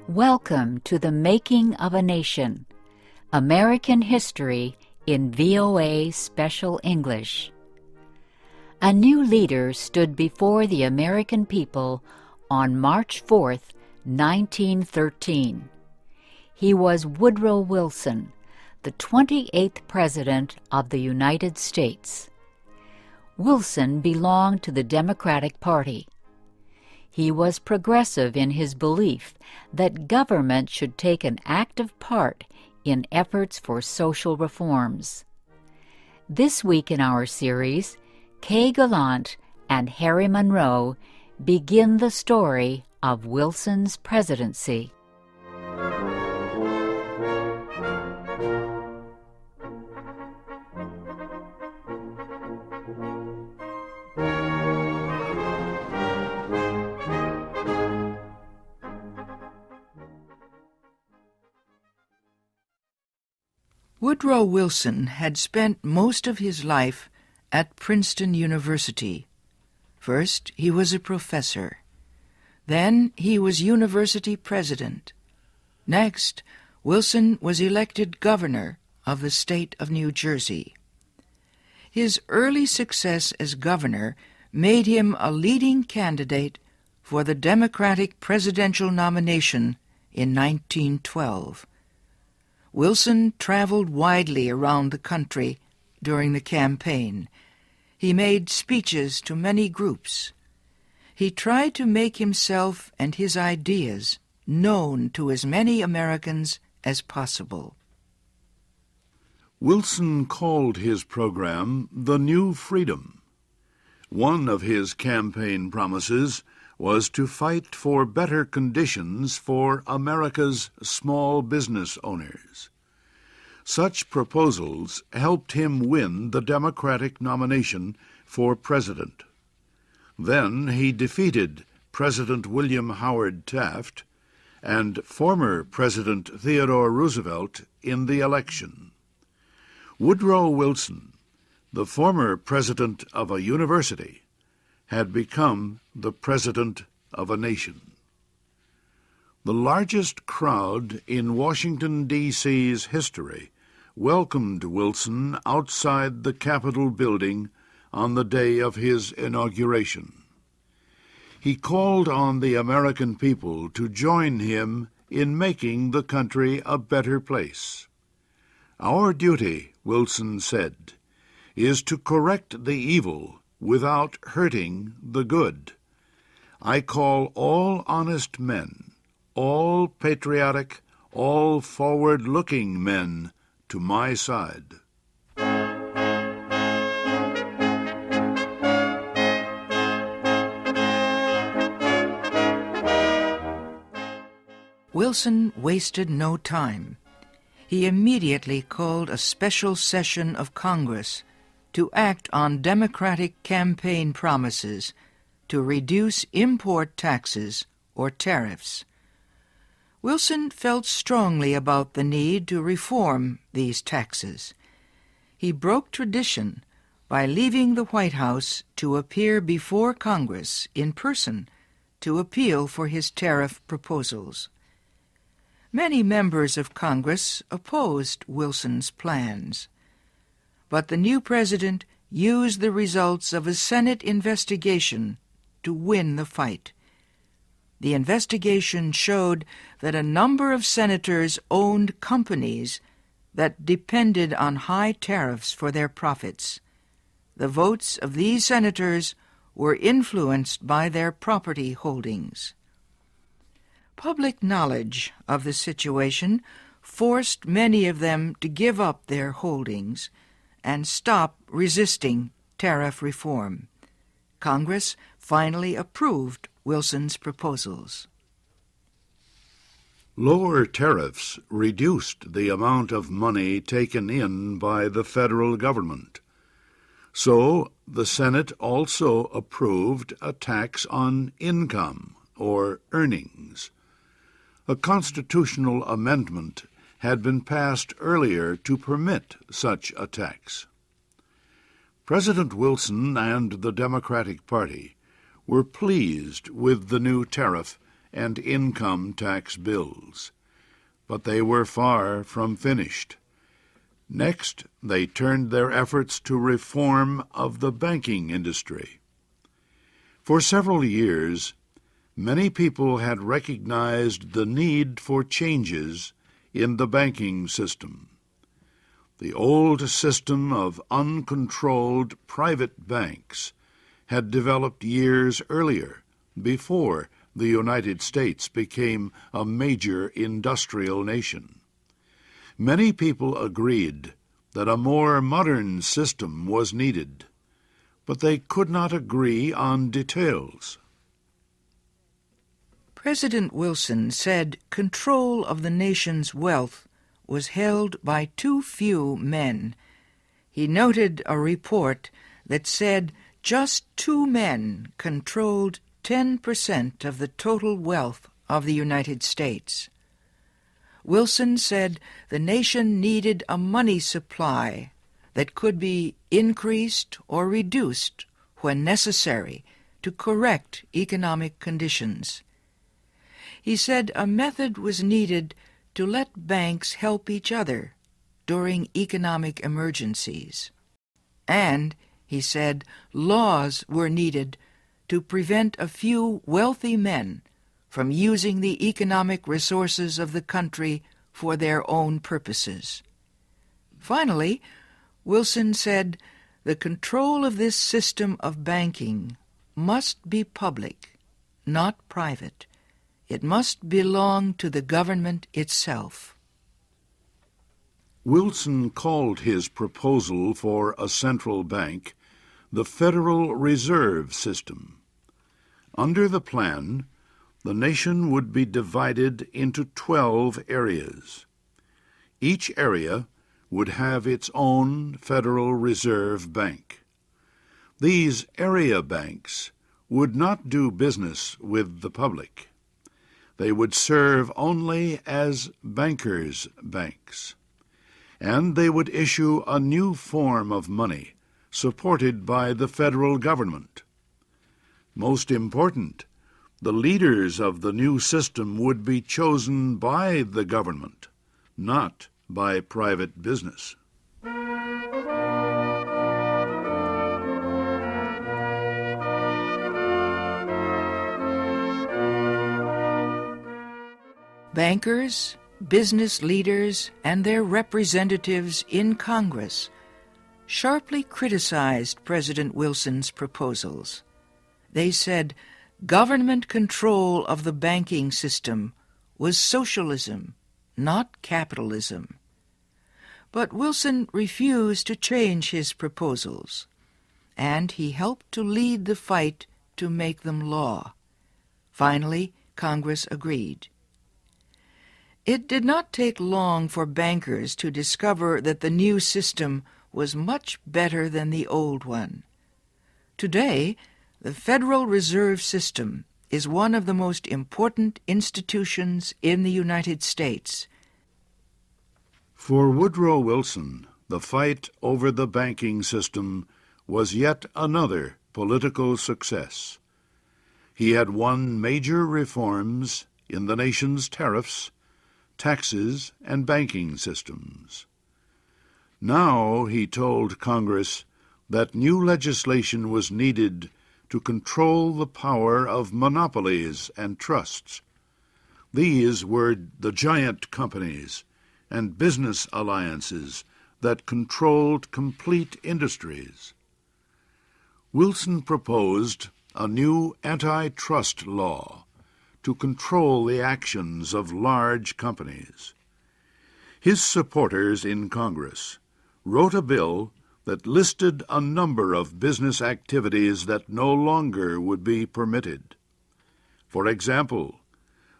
Welcome to the Making of a Nation, American History in VOA Special English. A new leader stood before the American people on March 4th, 1913. He was Woodrow Wilson, the 28th President of the United States. Wilson belonged to the Democratic Party. He was progressive in his belief that government should take an active part in efforts for social reforms. This week in our series, Kay Gallant and Harry Monroe begin the story of Wilson's presidency. Woodrow Wilson had spent most of his life at Princeton University. First, he was a professor. Then, he was university president. Next, Wilson was elected governor of the state of New Jersey. His early success as governor made him a leading candidate for the Democratic presidential nomination in 1912. Wilson traveled widely around the country during the campaign. He made speeches to many groups. He tried to make himself and his ideas known to as many Americans as possible. Wilson called his program the New Freedom. One of his campaign promises was to fight for better conditions for America's small business owners. Such proposals helped him win the Democratic nomination for president. Then he defeated President William Howard Taft and former President Theodore Roosevelt in the election. Woodrow Wilson, the former president of a university, had become the president of a nation. The largest crowd in Washington, D.C.'s history welcomed Wilson outside the Capitol building on the day of his inauguration. He called on the American people to join him in making the country a better place. "Our duty," Wilson said, "is to correct the evil without hurting the good. I call all honest men, all patriotic, all forward-looking men to my side." Wilson wasted no time. He immediately called a special session of Congress to act on Democratic campaign promises to reduce import taxes or tariffs. Wilson felt strongly about the need to reform these taxes. He broke tradition by leaving the White House to appear before Congress in person to appeal for his tariff proposals. Many members of Congress opposed Wilson's plans, but the new president used the results of a Senate investigation to win the fight. The investigation showed that a number of senators owned companies that depended on high tariffs for their profits. The votes of these senators were influenced by their property holdings. Public knowledge of the situation forced many of them to give up their holdings and stop resisting tariff reform. Congress finally approved Wilson's proposals. Lower tariffs reduced the amount of money taken in by the federal government. So the Senate also approved a tax on income or earnings. A constitutional amendment had been passed earlier to permit such a tax. President Wilson and the Democratic Party were pleased with the new tariff and income tax bills. But they were far from finished. Next, they turned their efforts to reform of the banking industry. For several years, many people had recognized the need for changes in the banking system. The old system of uncontrolled private banks had developed years earlier, before the United States became a major industrial nation. Many people agreed that a more modern system was needed, but they could not agree on details. President Wilson said control of the nation's wealth was held by too few men. He noted a report that said just 2 men controlled 10% of the total wealth of the United States. Wilson said the nation needed a money supply that could be increased or reduced when necessary to correct economic conditions. He said a method was needed to let banks help each other during economic emergencies. And, he said, laws were needed to prevent a few wealthy men from using the economic resources of the country for their own purposes. Finally, Wilson said the control of this system of banking must be public, not private. It must belong to the government itself. Wilson called his proposal for a central bank the Federal Reserve System. Under the plan, the nation would be divided into 12 areas. Each area would have its own Federal Reserve Bank. These area banks would not do business with the public. They would serve only as bankers' banks, and they would issue a new form of money supported by the federal government. Most important, the leaders of the new system would be chosen by the government, not by private business. Bankers, business leaders, and their representatives in Congress sharply criticized President Wilson's proposals. They said government control of the banking system was socialism, not capitalism. But Wilson refused to change his proposals, and he helped to lead the fight to make them law. Finally, Congress agreed. It did not take long for bankers to discover that the new system was much better than the old one. Today, the Federal Reserve System is one of the most important institutions in the United States. For Woodrow Wilson, the fight over the banking system was yet another political success. He had won major reforms in the nation's tariffs, taxes, and banking systems. Now he told Congress that new legislation was needed to control the power of monopolies and trusts. These were the giant companies and business alliances that controlled complete industries. Wilson proposed a new antitrust law to control the actions of large companies. His supporters in Congress wrote a bill that listed a number of business activities that no longer would be permitted. For example,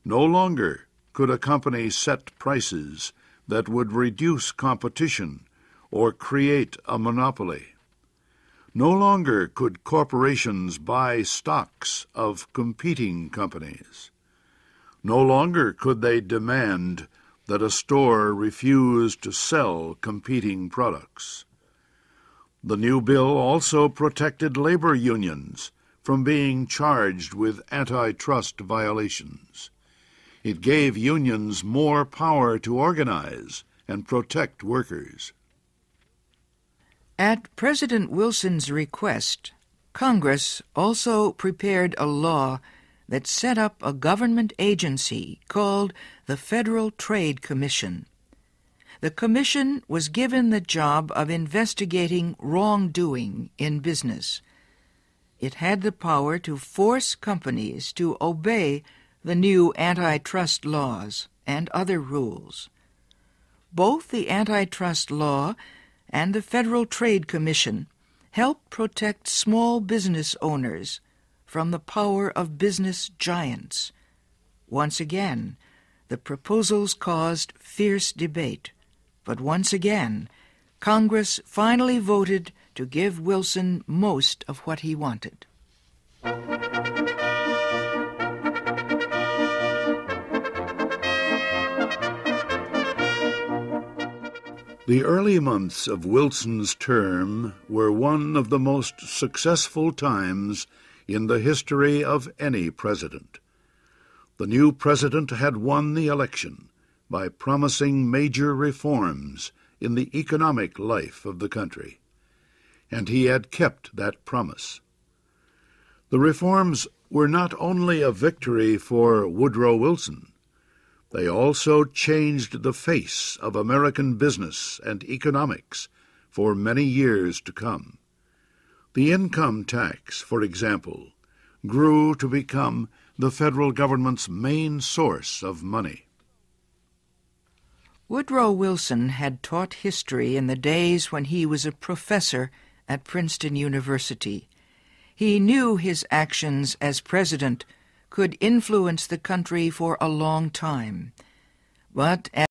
no longer could a company set prices that would reduce competition or create a monopoly. No longer could corporations buy stocks of competing companies. No longer could they demand that a store refuse to sell competing products. The new bill also protected labor unions from being charged with antitrust violations. It gave unions more power to organize and protect workers. At President Wilson's request, Congress also prepared a law that set up a government agency called the Federal Trade Commission. The commission was given the job of investigating wrongdoing in business. It had the power to force companies to obey the new antitrust laws and other rules. Both the antitrust law and the Federal Trade Commission help protect small business owners from the power of business giants. Once again, the proposals caused fierce debate, but once again, Congress finally voted to give Wilson most of what he wanted. The early months of Wilson's term were one of the most successful times in the history of any president. The new president had won the election by promising major reforms in the economic life of the country, and he had kept that promise. The reforms were not only a victory for Woodrow Wilson, they also changed the face of American business and economics for many years to come. The income tax, for example, grew to become the federal government's main source of money. Woodrow Wilson had taught history in the days when he was a professor at Princeton University. He knew his actions as president could influence the country for a long time. But